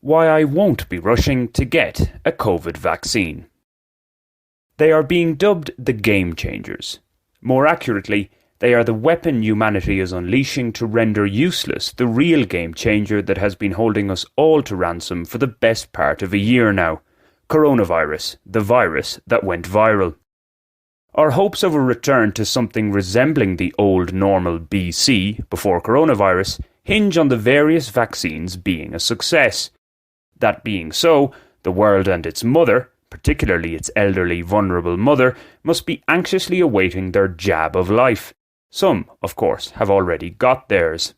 Why I won't be rushing to get a COVID vaccine. They are being dubbed the game changers. More accurately, they are the weapon humanity is unleashing to render useless the real game changer that has been holding us all to ransom for the best part of a year now. Coronavirus, the virus that went viral. Our hopes of a return to something resembling the old normal BC, before coronavirus, hinge on the various vaccines being a success. That being so, the world and its mother, particularly its elderly, vulnerable mother, must be anxiously awaiting their jab of life. Some, of course, have already got theirs.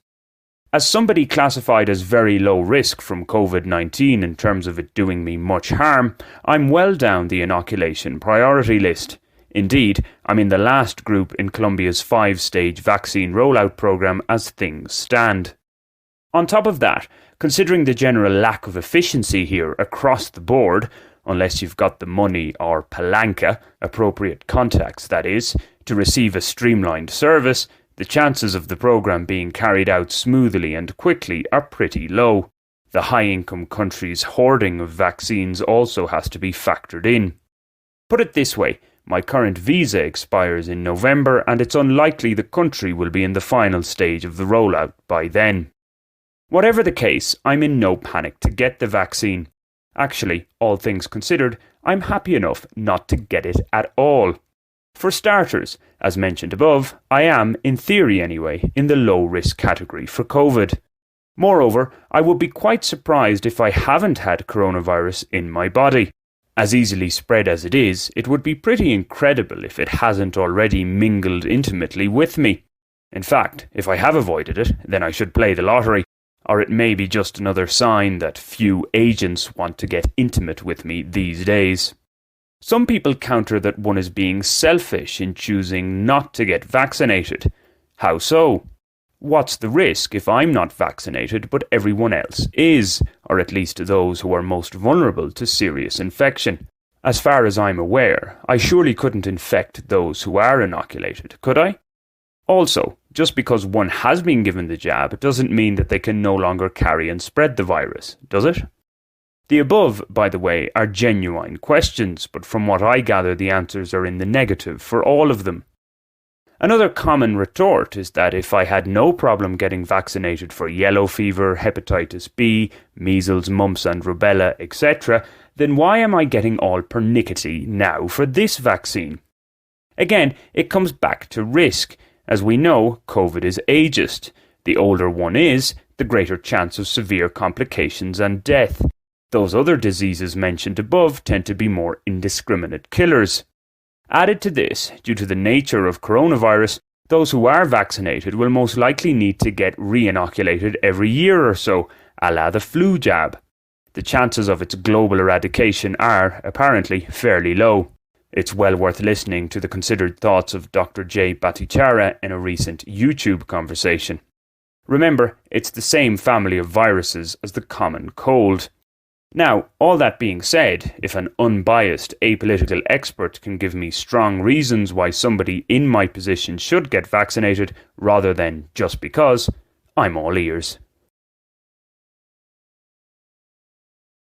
As somebody classified as very low risk from COVID-19 in terms of it doing me much harm, I'm well down the inoculation priority list. Indeed, I'm in the last group in Colombia's 5-stage vaccine rollout program as things stand. On top of that, considering the general lack of efficiency here across the board, unless you've got the money or palanca, appropriate contacts that is, to receive a streamlined service, the chances of the program being carried out smoothly and quickly are pretty low. The high-income country's hoarding of vaccines also has to be factored in. Put it this way, my current visa expires in November and it's unlikely the country will be in the final stage of the rollout by then. Whatever the case, I'm in no panic to get the vaccine. Actually, all things considered, I'm happy enough not to get it at all. For starters, as mentioned above, I am, in theory anyway, in the low-risk category for COVID. Moreover, I would be quite surprised if I haven't had coronavirus in my body. As easily spread as it is, it would be pretty incredible if it hasn't already mingled intimately with me. In fact, if I have avoided it, then I should play the lottery. Or it may be just another sign that few agents want to get intimate with me these days. Some people counter that one is being selfish in choosing not to get vaccinated. How so? What's the risk if I'm not vaccinated but everyone else is, or at least those who are most vulnerable to serious infection? As far as I'm aware, I surely couldn't infect those who are inoculated, could I? Also, just because one has been given the jab doesn't mean that they can no longer carry and spread the virus, does it? The above, by the way, are genuine questions, but from what I gather the answers are in the negative for all of them. Another common retort is that if I had no problem getting vaccinated for yellow fever, hepatitis B, measles, mumps and rubella, etc., then why am I getting all pernickety now for this vaccine? Again, it comes back to risk. As we know, COVID is ageist. The older one is, the greater chance of severe complications and death. Those other diseases mentioned above tend to be more indiscriminate killers. Added to this, due to the nature of coronavirus, those who are vaccinated will most likely need to get re-inoculated every year or so, a la the flu jab. The chances of its global eradication are, apparently, fairly low. It's well worth listening to the considered thoughts of Dr. Jay Bhattacharya in a recent YouTube conversation. Remember, it's the same family of viruses as the common cold. Now, all that being said, if an unbiased, apolitical expert can give me strong reasons why somebody in my position should get vaccinated rather than just because, I'm all ears.